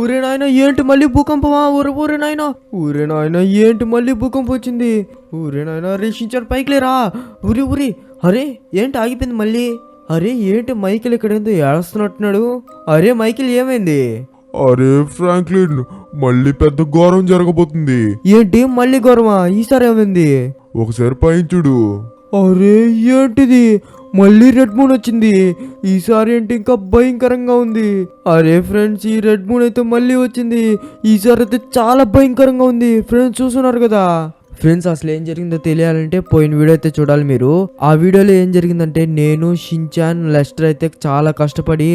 ఊరే నాయన ఏంటి మళ్ళీ భూకంపమా? ఊరే నాయన, ఊరే నాయన ఏంటి మళ్ళీ భూకంపం వచ్చింది? ఊరే నాయన రేషించాను పైకి లేరా? ఊరి అరే ఏంటి ఆగిపోయింది మళ్ళీ? అరే ఏంటి మైకిల్ ఇక్కడ ఏందో ఏడుస్తున్నట్టున్నాడు? అరే మైకిల్ ఏమైంది? అరే ఫ్రాంక్లిన్, మళ్ళీ పెద్ద ఘోరం జరగబోతుంది. ఏంటి మళ్ళీ ఘోరమా? ఈసారి ఏమైంది? ఒకసారి పైన చూడు. అరే ఏంటిది మళ్ళీ రెడ్ మూన్ వచ్చింది? ఈసారి ఏంటి ఇంకా భయంకరంగా ఉంది. అరే ఫ్రెండ్స్, ఈ రెడ్ మూన్ అయితే మళ్ళీ వచ్చింది. ఈసారి అయితే చాలా భయంకరంగా ఉంది. ఫ్రెండ్స్ చూస్తున్నారు కదా. ఫ్రెండ్స్ అసలు ఏం జరిగిందో తెలియాలంటే పోయిన వీడియో అయితే చూడాలి మీరు. ఆ వీడియోలో ఏం జరిగిందంటే నేను, షిన్చాన్, లెస్టర్ అయితే చాలా కష్టపడి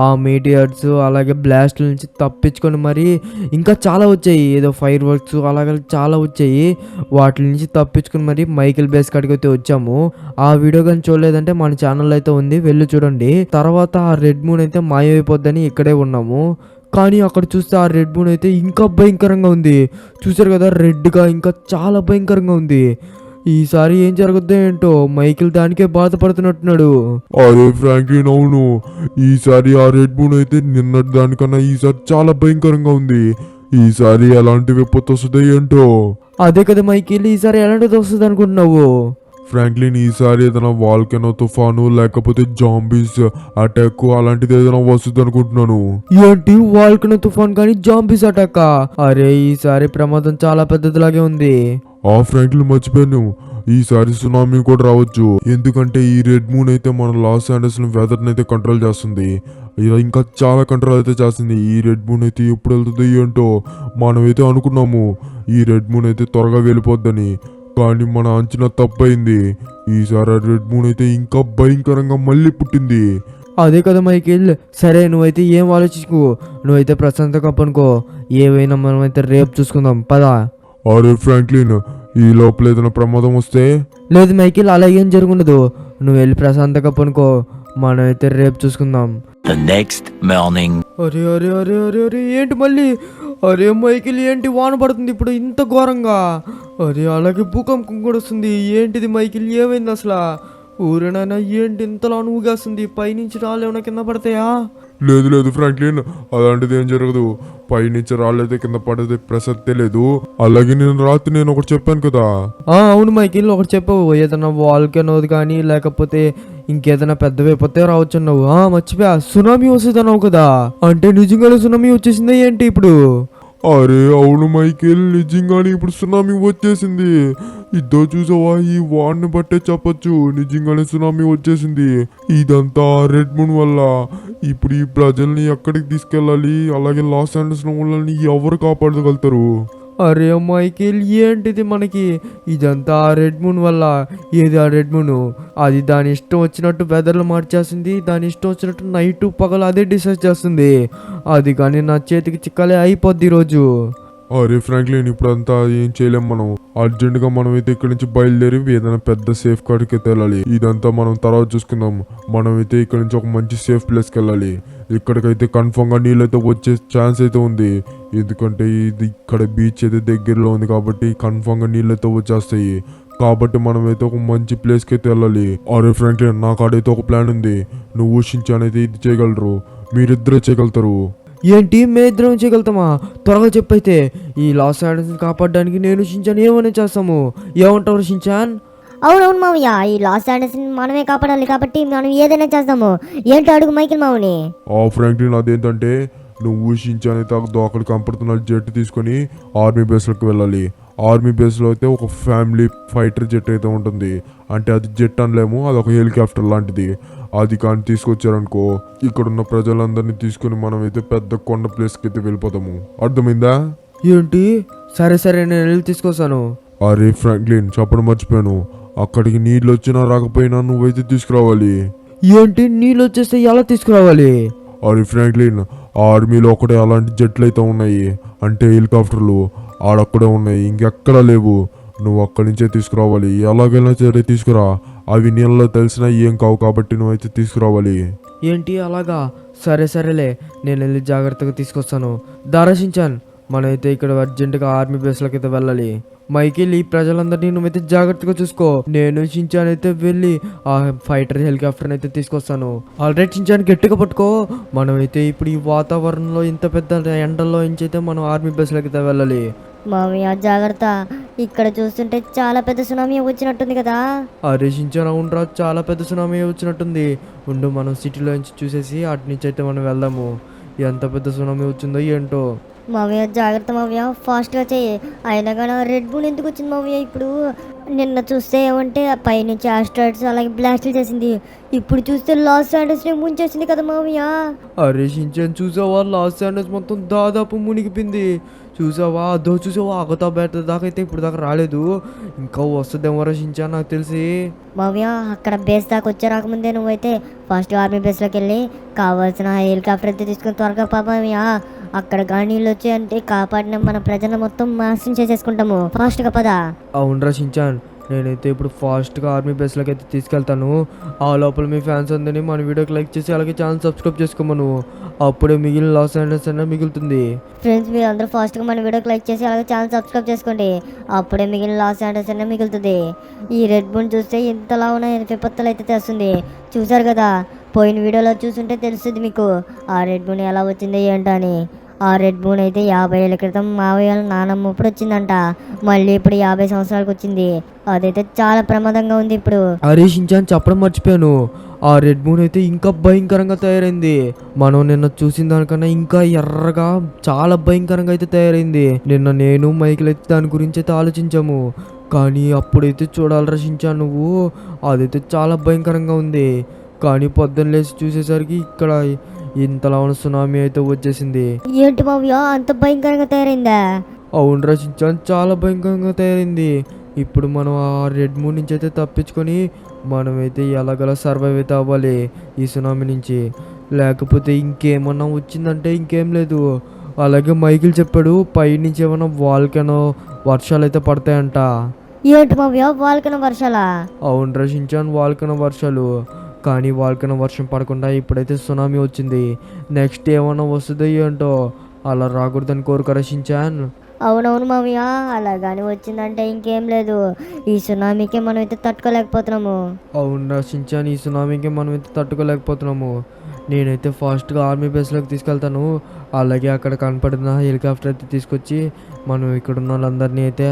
ఆ మీటియర్స్ అలాగే బ్లాస్ట్ నుంచి తప్పించుకొని మరి ఇంకా చాలా వచ్చాయి, ఏదో ఫైర్ వర్క్స్ అలాగే చాలా వచ్చాయి. వాటి నుంచి తప్పించుకొని మరి మైకిల్ బేస్ కాడికి అయితే వచ్చాము. ఆ వీడియో కానీ చూడలేదంటే మన ఛానల్ అయితే ఉంది, వెళ్ళి చూడండి. తర్వాత ఆ రెడ్ మూన్ అయితే మాయమైపోద్దని ఇక్కడే ఉన్నాము. కానీ అక్కడ చూస్తే ఆ రెడ్ మూన్ అయితే ఇంకా భయంకరంగా ఉంది. చూసారు కదా, రెడ్గా ఇంకా చాలా భయంకరంగా ఉంది. ఈసారి ఏం జరుగుద్దో ఏంటో, మైకిల్ దానికే బాధపడుతున్నట్టున్నాడు. అరే ఫ్రాంక్లిన్, అవును, ఈసారి ఆ రెడ్ మూన్ అయితే నిన్నటి దానికన్నా ఈసారి చాలా భయంకరంగా ఉంది. ఈసారి ఎలాంటి విపత్తు వస్తుందో ఏంటో. అదే కదా మైకిల్, ఈసారి ఎలాంటిది వస్తుంది అనుకుంటున్నావు? ఫ్రాంక్లిన్, ఈసారి ఏదైనా వాల్కెనో తుఫాను లేకపోతే జాంబీస్ అటాక్ అలాంటిది ఏదైనా వస్తుంది అనుకుంటున్నాను. ఏంటి వాల్కనో తుఫాన్ కానీ జాంబీస్ అటాక్? అరే ఈసారి ప్రమాదం చాలా పెద్దదిలాగే ఉంది. ఆ ఫ్రాంక్లిన్, మర్చిపోయాను, ఈసారి సునామీ కూడా రావచ్చు. ఎందుకంటే ఈ రెడ్ మూన్ అయితే మన లాస్ ఏంజల్స్ వెదర్ అయితే కంట్రోల్ చేస్తుంది. ఇంకా చాలా కంట్రోల్ అయితే చేస్తుంది. ఈ రెడ్ మూన్ అయితే ఎప్పుడు వెళ్తుంది ఏంటో. మనమైతే అనుకున్నాము ఈ రెడ్ మూన్ అయితే త్వరగా వెళ్ళిపోద్దని, కానీ మన అంచనా తప్పైంది. ఈసారి రెడ్ మూన్ అయితే ఇంకా భయంకరంగా మళ్ళీ పుట్టింది. అదే కదా మైకిల్, సరే నువ్వైతే ఏం ఆలోచించుకో, నువ్వైతే ప్రశాంతంగా పనుకో. ఏవైనా మనమైతే రేపు చూసుకుందాం పదా. అరే ఫ్రాంక్లిన్, ఈ లోపల ఏదైనా ప్రమాదం వస్తే? లేదు మైకిల్, అలా ఏం జరుగుండదు. నువ్వు వెళ్ళి ప్రశాంతంగా పనుకో, మనమైతే రేపు చూసుకుందాం. The next morning. అరే అరే అరే అరే అరే ఏంటి మళ్ళీ? అరే మైకిల్, ఏంటి వాన పడుతుంది ఇప్పుడు ఇంత ఘోరంగా? అరే అలాగే భూకంపం కూడా వస్తుంది. ఏంటిది మైకిల్, ఏమైంది అసలు? ఊరేనైనా ఏంటి ఇంతలా ఊగేస్తుంది? పైనుంచి రాళ్ళు ఏమైనా కింద పడతాయా? లేదు ఫ్రాంక్లిన్, అలాంటిది ఏం జరగదు. పైనుంచి రాళ్ళైతే కింద పడేది ప్రసక్తే లేదు. అలాగే రాత్రి నేను ఒకటి చెప్పాను కదా. అవును మైకిల్, ఒకటి చెప్పవు. ఏదైనా వాల్కెనోది కానీ లేకపోతే ఇంకేదైనా పెద్ద విపత్తే రావచ్చు అన్నావు. మర్చిపోయా, సునామీ వస్తుంది అన్నావు కదా. అంటే నిజంగానే సునామీ వచ్చేసిందా ఏంటి ఇప్పుడు? అరే అవును మైకేల్, నిజంగానే ఇప్పుడు సునామీ వచ్చేసింది. ఇద్దో చూసావా, ఈ వార్ని బట్టే చెప్పొచ్చు నిజంగానే సునామీ వచ్చేసింది. ఇదంతా రెడ్ మూన్ వల్ల. ఇప్పుడు ఈ ప్రజల్ని ఎక్కడికి తీసుకెళ్ళాలి? అలాగే లాస్ ఏంజల్స్ వాళ్ళని ఎవరు కాపాడగలుగుతారు? అరే మైకేల్, ఏంటిది మనకి ఇదంతా ఆ రెడ్ మూన్ వల్ల. ఏది ఆ రెడ్ మూన్? అది దాని ఇష్టం వచ్చినట్టు వెదర్లు మార్చేస్తుంది. దాని ఇష్టం వచ్చినట్టు నైట్ పగలు అదే డిసైడ్ చేస్తుంది. అది కానీ నా చేతికి చిక్కలే అయిపోద్ది ఈరోజు. అరే ఫ్రాంక్లిన్, ఇప్పుడంతా ఏం చేయలేం. మనం అర్జెంటుగా మనమైతే ఇక్కడి నుంచి బయలుదేరి ఏదైనా పెద్ద సేఫ్ కాడికి అయితే వెళ్ళాలి. ఇదంతా మనం తర్వాత చూసుకుందాం. మనమైతే ఇక్కడ నుంచి ఒక మంచి సేఫ్ ప్లేస్కి వెళ్ళాలి. ఇక్కడికైతే కన్ఫర్మ్ గా నీళ్ళైతే వచ్చే ఛాన్స్ అయితే ఉంది. ఎందుకంటే ఇది ఇక్కడ బీచ్ అయితే దగ్గరలో ఉంది కాబట్టి కన్ఫర్మ్ గా నీళ్ళైతే వచ్చేస్తాయి. కాబట్టి మనమైతే ఒక మంచి ప్లేస్కి అయితే వెళ్ళాలి. అరే ఫ్రాంక్లిన్, నా కాడైతే ఒక ప్లాన్ ఉంది. నువ్వు షిన్చాన్ అయితే ఇది చేయగలరు, మీరిద్దరే చేయగలుగుతారు. ఏంటి మేమిద్దరం చేయగలుగుతామా? త్వరగా చెప్పైతే. ఈ లాస్ ఏంజల్స్ కాపాడడానికి నేను షిన్చాన్ ఏమైనా చేస్తాము. ఏమంటారు షిన్చాన్? అవునవును మామయ్య, ఈ లాస్ ఏంజల్స్ మనమే కాపాడాలి కాబట్టి మనం ఏదైనా చేస్తాము. ఏంటో అడుగు మైకిల్ మామని. ఫ్రాంక్లిన్, అదేంటంటే నువ్వు షిన్చాన్ అయితే అక్కడ కంపడుతున్న జెట్ తీసుకొని ఆర్మీ బేస్లోకి వెళ్ళాలి. ఆర్మీ బేస్లో అయితే ఒక ఫ్యామిలీ ఫైటర్ జెట్ అయితే ఉంటుంది. అంటే అది జెట్ అనలేము, అది ఒక హెలికాప్టర్ లాంటిది. అది కానీ తీసుకొచ్చారనుకో, ఇక్కడున్న ప్రజలందరినీ తీసుకుని మనమైతే పెద్ద కొండ ప్లేస్కి అయితే వెళ్ళిపోతాము. అర్థమైందా? ఏంటి? సరే నేను వెళ్ళి తీసుకొస్తాను. అరే ఫ్రాంక్లిన్, చెప్పడం మర్చిపోయాను, అక్కడికి నీళ్ళు వచ్చినా రాకపోయినా నువ్వైతే తీసుకురావాలి. ఏంటి? నీళ్ళు వచ్చేస్తే ఎలా తీసుకురావాలి? అరే ఫ్రాంక్లిన్, ఆర్మీలో ఒకటే అలాంటి జెట్లు అయితే ఉన్నాయి, అంటే హెలికాప్టర్లు ఆడక్కడే ఉన్నాయి, ఇంకెక్కడా లేవు. నువ్వు అక్కడి నుంచే తీసుకురావాలి. ఎలాగైనా సరే తీసుకురా. అవి నీళ్ళలో తెలిసినా ఏం కావు కాబట్టి నువ్వైతే తీసుకురావాలి. ఏంటి అలాగా? సరేలే, నేను వెళ్ళి జాగ్రత్తగా తీసుకొస్తాను. దారా షిన్చాన్, మనమైతే ఇక్కడ అర్జెంటుగా ఆర్మీ బేస్లోకి అయితే వెళ్ళాలి. మైకేల్ ఈ ప్రజలందరినీ నువ్వైతే జాగ్రత్తగా చూసుకో. నేను షించాన్ అయితే వెళ్ళి ఆ ఫైటర్ హెలికాప్టర్ అయితే తీసుకొస్తాను. ఆల్రెడీ షించాన్ గట్టిగా పట్టుకో. మనమైతే ఇప్పుడు ఈ వాతావరణంలో ఇంత పెద్ద ఎండల్లో అయితే మనం ఆర్మీ బేస్లోకి అయితే వెళ్ళాలి. మామయ్య జాగ్రత్త, ఇక్కడ చూస్తుంటే చాలా పెద్ద సునామీ వచ్చినట్టుంది కదా. అరే షించాన్ అవునరా, చాలా పెద్ద సునామీ వచ్చినట్టుంది. ఉండు, మనం సిటీలో నుంచి చూసేసి అటు నుంచి అయితే మనం వెళ్దాము. ఎంత పెద్ద సునామీ వచ్చిందో ఏంటో. మామయ్య జాగ్రత్త మామయ్య, ఫాస్ట్గా చెయ్యి. అయినా కానీ రెడ్ బుల్ ఎందుకు వచ్చింది మామయ్య? ఇప్పుడు నిన్న చూస్తే ఏమంటే పైనుంచి ఆస్ట్రాయిడ్స్ అలాగే బ్లాస్ట్లు చేసింది, ఇప్పుడు చూస్తే లాస్ ఏంజల్స్ని ముంచేసింది కదా మామయ్య. అరే షించాన్ చూసావా, లాస్ ఏంజల్స్ మొత్తం దాదాపు మునిగిపోయింది. చూసావా, అదో చూసావా, ఆగతా బయట దాకా అయితే ఇప్పుడు దాకా రాలేదు. ఇంకా వస్తుందేమో రా షించాన్ నాకు తెలిసి. మామయ్య అక్కడ బేస్ దాకా వచ్చే రాకముందే నువ్వైతే ఫస్ట్ ఆర్మీ బేస్లోకి వెళ్ళి కావాల్సిన హెలికాప్టర్ అయితే తీసుకుని త్వరగా మామయ్య. అక్కడ గానీళ్ళు వచ్చాయంటే కాపాడిన మన ప్రజలను మొత్తం నాశనం చేసేసుకుంటాము. ఫాస్ట్గా పదా. అవునరా షించాన్, నేనైతే ఇప్పుడు ఫాస్ట్గా ఆర్మీ బేస్లోకి అయితే తీసుకెళ్తాను. ఆ లోపల మీ ఫ్యాన్స్ అందరినీ మన వీడియోకి లైక్ చేసి అలాగే ఛానల్ సబ్స్క్రైబ్ చేసుకోమను. అప్పుడే మిగిలిన లాస్ ఏంజల్స్ అన్న మిగులుతుంది. ఫ్రెండ్స్ మీరు అందరూ ఫాస్ట్గా మన వీడియోకి లైక్ చేసి అలాగే ఛానల్ సబ్స్క్రైబ్ చేసుకోండి. అప్పుడే మిగిలిన లాస్ ఏంజల్స్ అన్న మిగులుతుంది. ఈ రెడ్ బుల్ చూస్తే ఇంతలా ఉన్న విపత్తులు అయితే తెస్తుంది. చూసారు కదా, పోయిన వీడియోలో చూసుంటే తెలుస్తుంది మీకు ఆ రెడ్ బుల్ ఎలా వచ్చిందో ఏంటని. ఆ రెడ్ బూన్ అయితే 50 ఏళ్ళ క్రితం మావయ్య నానమ్మ ఇప్పుడు వచ్చిందంట, మళ్ళీ ఇప్పుడు 50 సంవత్సరాలకు వచ్చింది. అదైతే చాలా ప్రమాదంగా ఉంది ఇప్పుడు. అరే షించాన్ చెప్పడం మర్చిపోయాను, ఆ రెడ్ మూన్ అయితే ఇంకా భయంకరంగా తయారైంది. మనం నిన్న చూసిన దానికన్నా ఇంకా ఎర్రగా చాలా భయంకరంగా అయితే తయారైంది. నిన్న నేను మైకిల్ అయితే దాని గురించి అయితే ఆలోచించాము, కానీ అప్పుడైతే చూడాలి షించాన్ నువ్వు, అదైతే చాలా భయంకరంగా ఉంది. కానీ పొద్దున్న లేచి చూసేసరికి ఇక్కడ ఇంతలా ఉన్న సునామీ అయితే వచ్చేసింది. ఏంటి మావయ్య అంత భయంకరంగా తయారైందా? అవును రచించాన్, చాలా భయంకరంగా తయారైంది. ఇప్పుడు మనం ఆ రెడ్ మూన్ నుంచి అయితే తప్పించుకొని మనమైతే ఎలాగలా సర్వైవ్ అయితే అవ్వాలి ఈ సునామీ నుంచి. లేకపోతే ఇంకేమన్నా వచ్చిందంటే ఇంకేం లేదు. అలాగే మైకిల్ చెప్పాడు పైనుంచి ఏమన్నా వాల్కెనో వర్షాలు అయితే పడతాయంట. ఏంటి మావయ్య వాల్కన వర్షాలా? అవును రచించాన్, వాల్కెనో వర్షాలు. కానీ వాల్కెనో వర్షం పడకుండా ఇప్పుడైతే సునామీ వచ్చింది. నెక్స్ట్ ఏమన్నా వస్తుందో ఏంటో, అలా రాకూడదని కోరుక రచించాన్. అవునవును మావయ్య, అలాగాని వచ్చిందంటే ఇంకేం లేదు. ఈ సునామీకి మనం అయితే తట్టుకోలేకపోతున్నాము. అవును రచించాన్, ఈ సునామీకి మనం అయితే తట్టుకోలేకపోతున్నాము. నేనైతే ఫాస్ట్గా ఆర్మీ బేస్లోకి తీసుకెళ్తాను. అలాగే అక్కడ కనపడిన హెలికాప్టర్ అయితే తీసుకొచ్చి మనం ఇక్కడ ఉన్న వాళ్ళందరినీ అయితే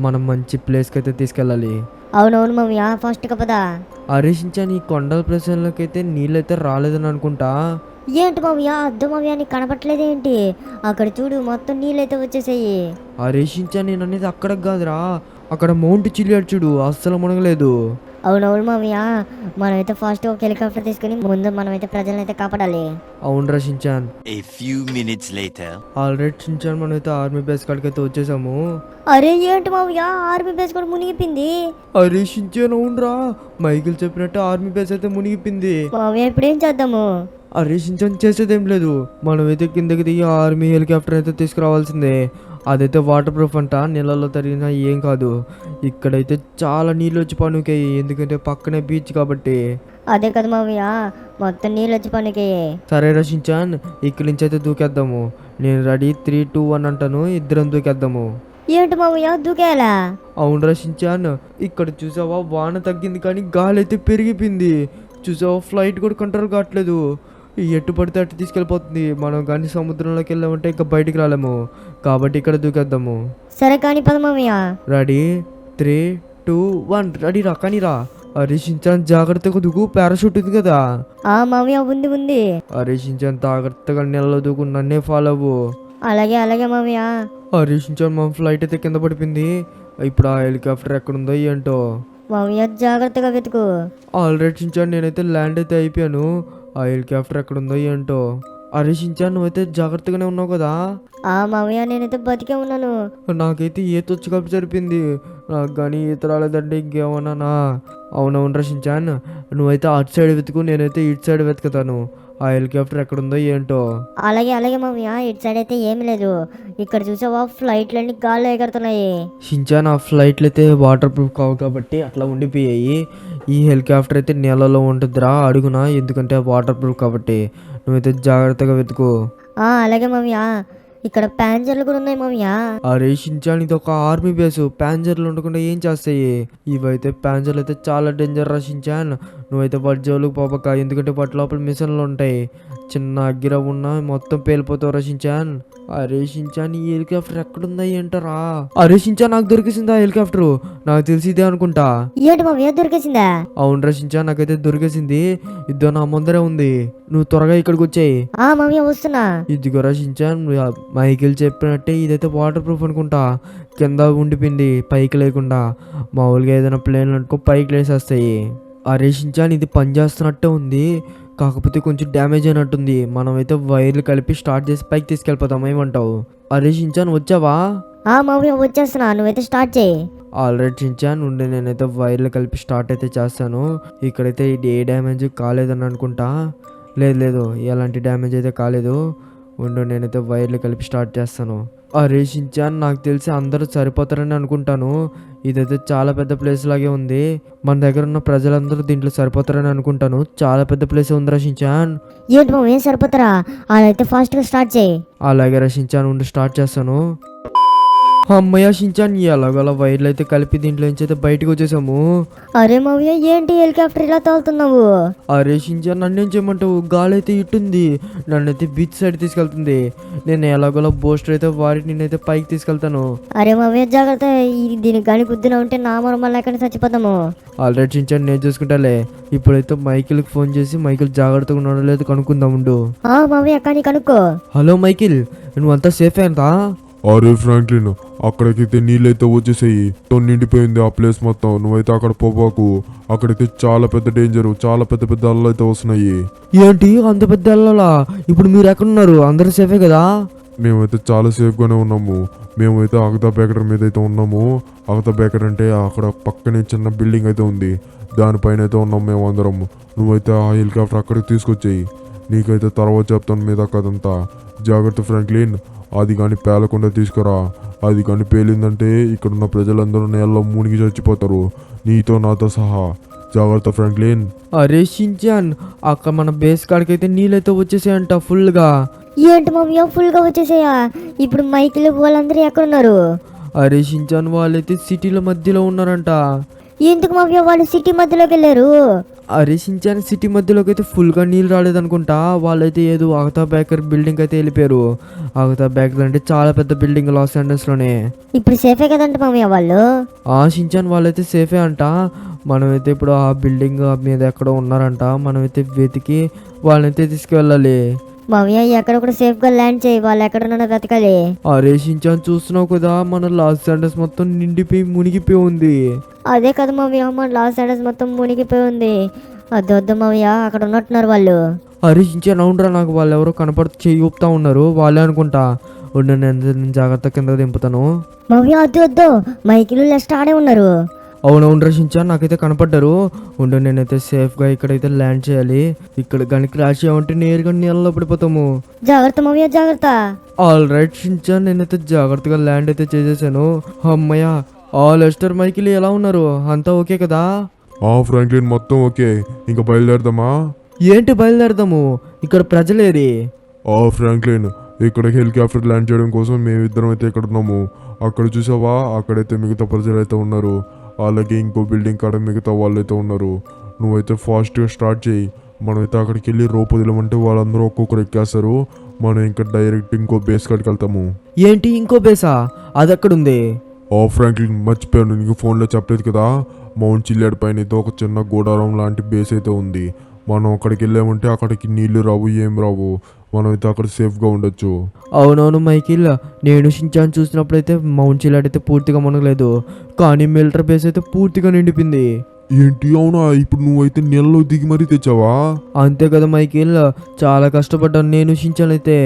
మనం మంచి ప్లేస్కి అయితే తీసుకెళ్ళాలి. అవునవును మావయ్య, ఫాస్ట్గా పదా. హరీషించాను, ఈ కొండల ప్రదేశంలోకి అయితే నీళ్ళైతే రాలేదని అనుకుంటా. ఏంటి మావయ్య అద్దం మావయ్య నీకు కనపట్లేదు ఏంటి? అక్కడ చూడు మొత్తం నీళ్ళైతే వచ్చేసాయి. హరీషించాను, నేను అనేది అక్కడికి కాదురా, అక్కడ మౌంట్ చిలియాడు చూడు, అస్సలు మునగలేదు. అవునవును మావయ్య, మనమైతే ఫాస్ట్ ఒక హెలికాప్టర్ తీసుకుని ముందు మనమైతే ప్రజలను అయితే కాపాడాలి. అవును రచించాన్. A few minutes later. Already Shinchan, మనమైతే ఆర్మీ బేస్ కాడికి అయితే వచ్చేసాము. అరే ఏంటి మావయ్య ఆర్మీ బేస్ కూడా మునిగిపోయింది? అరే షించాన్, అవునరా, మైకిల్ చెప్పినట్టు ఆర్మీ బేస్ అయితే మునిగిపోయింది. మావయ్య ఇప్పుడు ఏం చేద్దాము? అరే షించాన్, చేసేదేం లేదు, మనమైతే కిందకి దిగి ఆర్మీ హెలికాప్టర్ అయితే తీసుకురావాల్సిందే. అదైతే వాటర్ ప్రూఫ్ అంట, నీళ్ళలో తరిగినా ఏం కాదు. ఇక్కడైతే చాలా నీళ్ళు వచ్చి పనుకాయి, ఎందుకంటే పక్కనే బీచ్ కాబట్టి. అదే కదా మావయ్య, మొత్తం నీళ్ళు వచ్చి పనుకాయి. సరే రచించాన్, ఇక్కడి నుంచి అయితే దూకేద్దాము. నేను రెడీ 3, 2, 1 అంటాను, ఇద్దరం దూకేద్దాము. ఏంటి మావయ్య దూకేయాలా? అవును రచించాన్, ఇక్కడ చూసావా వాన తగ్గింది కానీ గాలి అయితే పెరిగిపోయింది. చూసావా, ఫ్లైట్ కూడా కంట్రోల్ కావట్లేదు, ఎటు పడితే అటు తీసుకెళ్ళిపోతుంది. మనం కానీ సముద్రంలోకి వెళ్ళామంటే ఇంకా బయటికి రాలేము, కాబట్టి ఇక్కడ దూకేద్దాము. సరే కానీ పద మావయ్య. రెడీ 3, 2, 1 రెడీ రా, కానీ రా. అరే షించాన్, జాగ్రత్తగా దూకు, పారాషూట్ ఉంది కదా. ఆ మావయ్య ఉంది ఉంది. అరే షించాన్, జాగ్రత్తగా నెలలో దూకు, నన్నే ఫాలో అవ్వు. అలాగే అలాగే మావయ్య. అరే షించాన్, మా ఫ్లైట్ అయితే కింద పడిపోయింది. ఇప్పుడు ఆ హెలికాప్టర్ ఎక్కడుందో ఏంటో. మావయ్య జాగ్రత్తగా వెతుకు. ఆల్రెడీ షించాన్, నేనైతే ల్యాండ్ అయితే అయిపోయాను. ఆ హెలికాప్టర్ ఎక్కడుందో ఏంటో. అరే షించాన్, నువ్వైతే జాగ్రత్తగానే ఉన్నావు కదా. ఆ మావయ్య నేనైతే బతికే ఉన్నాను. నాకైతే ఈత వచ్చి కప్పు సరిపోయింది, నాకు కానీ ఈత రాలేదంటే ఇంకేమన్నానా. అవునవును రషించాన్, నువ్వైతే అటు సైడ్ వెతుకు, నేనైతే ఇటు సైడ్ వెతుకుతాను. ఆ హెలికాప్టర్ ఎక్కడుందో ఏంటో. అలాగే అలాగే మావయ్య, ఇటు సైడ్ అయితే ఏమి లేదు. ఇక్కడ చూసావా ఫ్లైట్లన్నీ గాల్లో ఎగురుతున్నాయి. షించాన్, ఆ ఫ్లైట్లు అయితే వాటర్ ప్రూఫ్ కావు కాబట్టి అట్లా ఉండిపోయాయి. ఈ హెలికాప్టర్ అయితే నీళ్ళలో ఉంటుందిరా అడుగునా, ఎందుకంటే వాటర్ ప్రూఫ్ కాబట్టి. నువ్వైతే జాగ్రత్తగా వెతుకు. అలాగే మావయ్య, ఇక్కడ ప్యాంజర్లు కూడా ఉన్నాయి మామయ్య. అరే షించాన్ ఇది ఒక ఆర్మీ బేస్, ప్యాంజర్లు ఉండకుండా ఏం చేస్తాయి? ఇవైతే ప్యాంజర్లు అయితే చాలా డేంజర్ రా షించాన్. నువ్వైతే వాటి జోలికి పోపక, ఎందుకంటే వాటి లోపల మిషన్లు ఉంటాయి. చిన్న అగ్గిర ఉన్నా మొత్తం పేలిపోతావు రా షించాన్. అరే షించాన్ ఈ హెలికాప్టర్ ఎక్కడుందా ఏంటరా? అరే షించాన్ నాకు దొరికేసిందా హెలికాప్టర్? నాకు తెలిసి ఇదే అనుకుంటా. ఏంటి మామయ్య దొరికేసిందా? అవును రా షించాన్ నాకైతే దొరికేసింది. ఇద్దో నా ముందరే ఉంది. నువ్వు త్వరగా ఇక్కడికి వచ్చాయి. మామయ్య వస్తున్నా. ఇదిగో రా షించాన్, మైకిల్ చెప్పినట్టే ఇదైతే వాటర్ ప్రూఫ్ అనుకుంటా. కింద ఉండిపోయింది పైకి లేకుండా. మామూలుగా ఏదైనా ప్లేన్ అనుకో పైకి లేసేస్తాయి. అరే షించాన్ ఇది పని చేస్తున్నట్టే ఉంది, కాకపోతే కొంచెం డ్యామేజ్ అయినట్టుంది. మనమైతే వైర్లు కలిపి స్టార్ట్ చేసి పైకి తీసుకెళ్ళిపోతాం. ఏమంటావు? అరే షించాన్ వచ్చావా? మామయ్య వచ్చేస్తున్నా, నువ్వైతే స్టార్ట్ చేయి. ఆల్రెడీ షించాన్ ఉండే, నేనైతే వైర్లు కలిపి స్టార్ట్ అయితే చేస్తాను. ఇక్కడైతే ఇది ఏ డ్యామేజ్ కాలేదని అనుకుంటా. లేదు ఎలాంటి డ్యామేజ్ అయితే కాలేదు. ఉండు నేనైతే వైర్లు కలిపి స్టార్ట్ చేస్తాను. అరే షించాన్ నాకు తెలిసి అందరూ సరిపోతారని అనుకుంటాను. ఇదైతే చాలా పెద్ద ప్లేస్ లాగే ఉంది. మన దగ్గర ఉన్న ప్రజలందరూ దీంట్లో సరిపోతారని అనుకుంటాను. చాలా పెద్ద ప్లేస్ ఉందిరా షించాన్. ఏంటి మామయ్య ఏం సరిపోతారా? అలా అయితే ఫాస్ట్గా స్టార్ట్ చేయి. అలాగే రా షించాన్ ఉండి స్టార్ట్ చేస్తాను. అమ్మయ్య షించాన్ ఎలాగోలా వైర్లు అయితే కలిపి దీంట్లో నుంచి అయితే బయటకు వచ్చేసాము. అరే మామయ్య ఏంటి హెలికాప్టర్ ఇలా తోలుతున్నావు? అరే షించాన్ నన్ను ఏం చేయమంటావు? గాలి అయితే ఇట్టుంది, నన్నైతే బీచ్ సైడ్ తీసుకెళ్తుంది. నేను ఎలాగోలా బోస్టర్ అయితే వాడి నేనైతే పైకి తీసుకెళ్తాను. అరే మామయ్య జాగ్రత్త, దీనికి గాని గుద్దున ఉంటే నా మరమల్ని ఎక్కడ చచ్చిపోతాము. ఆల్రెడీ షించాన్ నేను చూసుకుంటాలే. ఇప్పుడైతే మైకిల్కి ఫోన్ చేసి మైకిల్ జాగ్రత్తగా ఉన్నాడో లేదో కనుక్కుందాం ఉండు. మామయ్య కానీ కనుక్కో. హలో మైకిల్, నువ్వంతా సేఫ్ అయిందా? అరే ఫ్రాంక్లిన్ అక్కడికైతే నీళ్ళైతే వచ్చేసాయి, నిండిపోయింది ఆ ప్లేస్ మొత్తం. నువ్వైతే అక్కడ పోబాకు, అక్కడైతే చాలా పెద్ద డేంజర్, చాలా పెద్ద పెద్ద అలలు అయితే వస్తున్నాయి. ఏంటి అంత పెద్ద అలలా? ఇప్పుడు మీరు ఎక్కడున్నారు? అందరూ సేఫే కదా? మేమైతే చాలా సేఫ్గానే ఉన్నాము. మేమైతే అగతా బేకర్ మీద అయితే ఉన్నాము. అగతా బేకర్ అంటే అక్కడ పక్కనే చిన్న బిల్డింగ్ అయితే ఉంది, దానిపైన అయితే ఉన్నాము మేము అందరం. నువ్వైతే ఆ హెలికాప్టర్ అక్కడికి తీసుకొచ్చేయి, నీకైతే తర్వాత చెప్తాను మీద కదంతా. జాగ్రత్త ఫ్రాంక్లిన్, అది కానీ పేలకుండా తీసుకురా. అది కానీ పేలిందంటే ఇక్కడున్న ప్రజలందరూ నేలలో మునిగి చచ్చిపోతారు, నీతో నాతో సహా. జాగ్రత్త ఫ్రాంక్లిన్. అరే షించాన్ అక్కడ మన బేస్ కాడికైతే నీళ్ళైతే వచ్చేసాయంట ఫుల్గా. ఏంటి మామయ్య ఫుల్గా వచ్చేసాయా? ఇప్పుడు మైకిల్ వాళ్ళందరూ ఎక్కడున్నారు? అరే షించాన్ వాళ్ళైతే సిటీల మధ్యలో ఉన్నారంట. ఎందుకు మామయ్య వాళ్ళు సిటీ మధ్యలోకి వెళ్ళారు? అరే షించాన్ సిటీ మధ్యలోకి అయితే ఫుల్గా నీళ్ళు రాలేదనుకుంటా. వాళ్ళైతే ఏదో అగతా బేకర్ బిల్డింగ్ అయితే వెళ్ళిపోయారు. అగతా బేకర్ అంటే చాలా పెద్ద బిల్డింగ్ లాస్ ఏంజల్స్లోనే. ఇప్పుడు సేఫే కదంట మామయ్య వాళ్ళు? షించాన్ వాళ్ళైతే సేఫే అంట. మనమైతే ఇప్పుడు ఆ బిల్డింగ్ మీద ఎక్కడో ఉన్నారంట. మనమైతే వెతికి వాళ్ళనైతే తీసుకువెళ్ళాలి. మామయ్య ఎక్కడ కూడా సేఫ్గా ల్యాండ్ చేయి, వాళ్ళు ఎక్కడున్నారో వెతకాలి. అరే షించాన్ చూస్తున్నావు కదా, మన లాస్ ఏంజల్స్ మొత్తం నిండిపోయి మునిగిపోయి ఉంది. అదే కదా మామయ్య, మన లాస్ ఏంజల్స్ మొత్తం మునిగిపోయి ఉంది. వద్దు మామయ్య, అక్కడ ఉన్నట్టున్నారు వాళ్ళు. అరే షించాన్ అవునరా, నాకు వాళ్ళు ఎవరో కనపడుతూ చెయ్యి ఊపుతా ఉన్నారు, వాళ్ళే అనుకుంటా. ఉండు నేను జాగ్రత్త కింద దింపుతాను. మామయ్య వద్దు, మైకిల్ నెక్స్ట్ ఆడే ఉన్నారు. అవునవును రచించాను, నాకైతే కనపడ్డారు. ఉండు నేనైతే సేఫ్గా ఇక్కడైతే ల్యాండ్ చేయాలి. ఇక్కడ కానీ క్రాష్ అయ్యామంటే నేరుగా నీళ్ళలో పడిపోతాము. జాగ్రత్త మామయ్య జాగ్రత్త. ఆల్ రైట్ షించాన్, నేనైతే జాగ్రత్తగా ల్యాండ్ అయితే చేసేసాను. అమ్మయ్య. లెస్టర్ మైకిల్ ఎలా ఉన్నారు? అంతా ఓకే కదా? ఫ్రాంక్లిన్ మొత్తం ఓకే, ఇంకా బయలుదేరదామా? ఏంటి బయలుదేరదాము? ఇక్కడ ప్రజలేరి? ఫ్రాంక్లిన్ ఇక్కడ హెలికాప్టర్ ల్యాండ్ చేయడం కోసం మేమిద్దరం అయితే ఇక్కడ ఉన్నాము. అక్కడ చూసావా, అక్కడైతే మిగతా ప్రజలు అయితే ఉన్నారు. అలాగే ఇంకో బిల్డింగ్ కాడ మిగతా వాళ్ళు అయితే ఉన్నారు. నువ్వైతే ఫాస్ట్గా స్టార్ట్ చేయి. మనమైతే అక్కడికి వెళ్ళి రోప్ వదిలమంటే వాళ్ళందరూ ఒక్కొక్కరు ఎక్కేస్తారు. మనం ఇంకా డైరెక్ట్ ఇంకో బేస్ కాడికి వెళ్తాము. ఏంటి ఇంకో బేసా? అది ఎక్కడుంది? ఫ్రాంక్లిన్ మర్చిపోయాను, నీకు ఫోన్లో చెప్పలేదు కదా. మౌంట్ చిల్లాడ్ పైన అయితే ఒక చిన్న గోడారం లాంటి బేస్ అయితే ఉంది. మనం అక్కడికి వెళ్ళామంటే అక్కడికి నీళ్లు రావు, ఏం రావు. మనమైతే అక్కడ సేఫ్గా ఉండొచ్చు. అవునవును మైకిల్, నేను షించాన్ చూసినప్పుడైతే మౌంట్ చిల్లాడ్ అయితే పూర్తిగా మునగలేదు, కానీ మిలిటరీ బేస్ అయితే పూర్తిగా నిండిపోయింది. ఏంటి అవునా? ఇప్పుడు నువ్వైతే నీళ్ళలో దిగి మరీ తెచ్చావా? అంతే కదా మైకిల్, చాలా కష్టపడ్డాను నేను షించాన్ అయితే.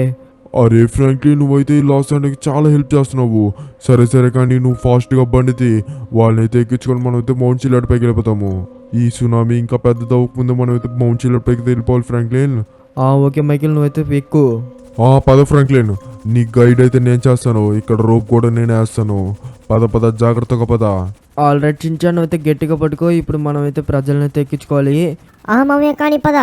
అరే ఫ్రాంక్లిన్, నువ్వైతే ఈ లాస్ ఏంజల్స్కి చాలా హెల్ప్ చేస్తున్నావు. సరే కానీ నువ్వు ఫాస్ట్గా బండితే వాళ్ళనైతే ఎక్కించుకొని మనమైతే మౌంట్ చిల్లాడ్ పైకి వెళ్ళిపోతాము. ఈ సునామీ ఇంకా పెద్ద తవ్వకముందు మనమైతే మౌంట్ చిల్లాడ్ పైకి వెళ్ళిపోవాలి ఫ్రాంక్లిన్. ఓకే మైకిల్, నువ్వైతే ఎక్కువ. పద ఫ్రాంక్లిన్, నీ గైడ్ అయితే నేను చేస్తాను. ఇక్కడ రోప్ కూడా నేను వేస్తాను. పద జాగ్రత్తగా పద. ఆల్రెడీ షించాన్ అయితే గట్టిగా పట్టుకో. ఇప్పుడు మనం అయితే ప్రజలను అయితే ఎక్కించుకోవాలి. మామయ్య కానీ పద.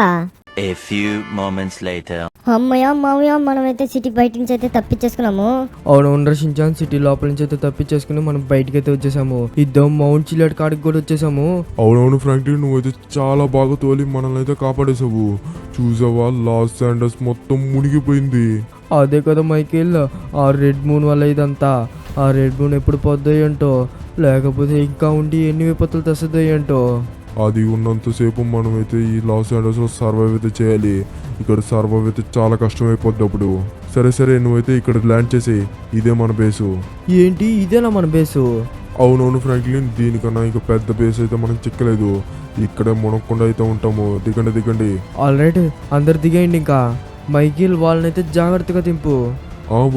A few moments later. అమ్మయ్య మామయ్య మనమైతే సిటీ బయట నుంచి అయితే తప్పించేసుకున్నాము. అవును రచించాన్, సిటీ లోపల నుంచి అయితే తప్పించేసుకుని మనం బయటికి అయితే వచ్చేసాము. ఇద్దరం మౌంట్ చిల్లెట్ కాడికి కూడా వచ్చేసాము. అవునవును ఫ్రాంక్లిన్, నువ్వైతే చాలా బాగా తోలి మనల్ని అయితే కాపాడేసావు. చూసావా, లాస్ ఏంజలస్ మొత్తం మునిగిపోయింది. అదే కదా మైకేల్, ఆ రెడ్ మూన్ వల్ల ఇదంతా. ఆ రెడ్ మూన్ ఎప్పుడు పోద్దో ఏంటో, లేకపోతే ఇంకా ఉండి ఎన్ని విపత్తులు తెస్తుందో ఏంటో. అది ఉన్నంతసేపు మనమైతే ఈ లాస్ ఏంజలస్లో సర్వైవ్ అయితే చేయాలి. ఇక్కడ సర్వైవ్ అయితే చాలా కష్టమైపోద్ది అప్పుడు. సరే నువ్వైతే ఇక్కడ ల్యాండ్ చేసి, ఇదే మన బేసు. ఏంటి ఇదేనా మన బేసు? అవునవును ఫ్రాంక్లిన్, దీనికన్నా ఇంకా పెద్ద బేస్ అయితే మనం చిక్కలేదు. ఇక్కడే మునక్కుండా అయితే ఉంటాము. దిగండి. ఆల్రైట్, అందరు దిగేయండి. ఇంకా మైకేల్ వాళ్ళనైతే జాగ్రత్తగా తింపు.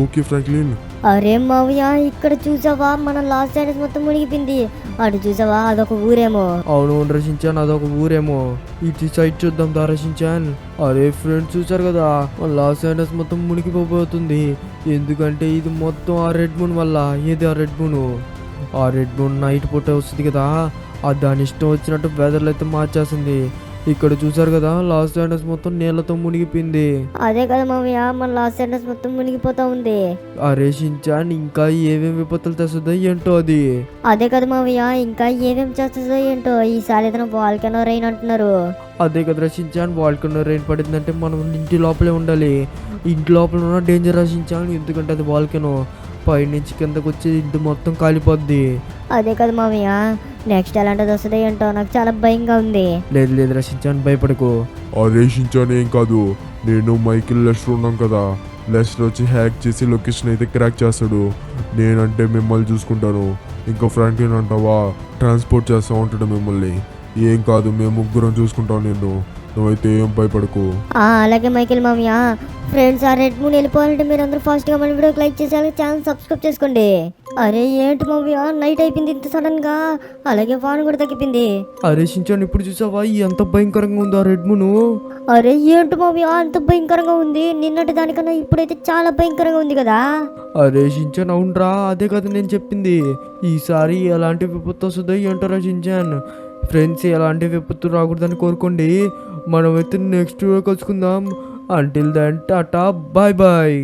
Okay Franklin. అరే మావయ్య, ఇక్కడ చూసావా మన లాస్ ఏంజలస్ మొత్తం మునిగిపోయింది. అటు చూసావా, అదొక ఊరేమో. అవును రచించాన్, అదొక ఊరేమో. ఇటు సైడ్ చూద్దాం దా రచించాన్. అరే ఫ్రెండ్స్, చూసారు కదా మన లాస్ ఏంజలస్ మొత్తం మునిగిపోతుంది. ఎందుకంటే ఇది మొత్తం ఆ రెడ్ మూన్ వల్ల. ఏది ఆ రెడ్ మూన్? ఆ రెడ్ మూన్ నైట్ పూట వస్తుంది కదా, దాని ఇష్టం వచ్చినట్టు వెదర్లు అయితే మార్చేస్తుంది. ఇక్కడ చూసారు కదా, లాస్ ఏంజలస్ మొత్తం నీళ్లతో మునిగిపోయింది. అదే కదా మావయ్య, మన లాస్ ఏంజలస్ మొత్తం మునిగిపోతా ఉంది. అరే షించాన్, ఇంకా ఏమేమి విపత్తులు తెస్తుందో ఏంటో అది. అదే కదా మావయ్య, ఇంకా ఏమేం చేస్తుందో ఏంటో. ఈసారి ఏదైనా వాల్కెనో రైన్ అంటున్నారు. అదే కదా రచించాన్, వాల్కనో రెయిన్ పడిందంటే మనం ఇంటి లోపలే ఉండాలి. ఇంటి లోపల ఉన్న డేంజర్ రచించాన్, ఎందుకంటే అది వాల్కెనో. పైనుంచి కిందకు వచ్చి ఇంటి మొత్తం కాలిపోద్ది. అదే కదా మావయ్య, నెక్స్ట్ ఎలాంటిది వస్తుందో ఏంటో, నాకు చాలా భయంగా ఉంది. లేదు రచించాన్, భయపడకు. రేషించాను ఏం కాదు. నేను మైకిల్ లెస్టర్ ఉన్నాం కదా, లెస్టర్ వచ్చి హ్యాక్ చేసి లొకేషన్ అయితే క్రాక్ చేస్తాడు. నేనంటే మిమ్మల్ని చూసుకుంటాను. ఇంకా ఫ్రాంక్లిన్ అంటావా, ట్రాన్స్పోర్ట్ చేస్తూ ఉంటాడు మిమ్మల్ని. ఏం కాదు, మేము ముగ్గురం చూసుకుంటాం నిన్ను. నువ్వైతే ఏం భయపడకు. అలాగే మైకేల్ మామయ్య. ఫ్రెండ్స్, ఆ రెడ్ మూన్ వెళ్ళిపోవాలంటే మీరు అందరూ ఫాస్ట్గా మన వీడియోకి లైక్ చేసి అలాగే ఛానల్ సబ్స్క్రైబ్ చేసుకోండి. అరే ఏంటి మామయ్య, నైట్ అయిపోయింది ఇంత సడన్ గా. అలాగే వాన్ కూడా తగ్గిపోయింది. అరే షించాన్, ఇప్పుడు చూసావా ఎంత భయంకరంగా ఉందో ఆ రెడ్ మూన్? అరే ఏంటి మామయ్య, అంత భయంకరంగా ఉంది? నిన్నటి దానికన్నా ఇప్పుడైతే చాలా భయంకరంగా ఉంది కదా. అరే షించాన్, అవునరా, అదే కదా నేను చెప్పింది. ఈసారి ఎలాంటి విపత్తు వస్తుందో ఏంటోరా షించాన్. ఫ్రెండ్స్, ఎలాంటి విపత్తు రాకూడదని కోరుకోండి. మనమైతే నెక్స్ట్ వీడియో కలుసుకుందాం. Until then tata, bye bye.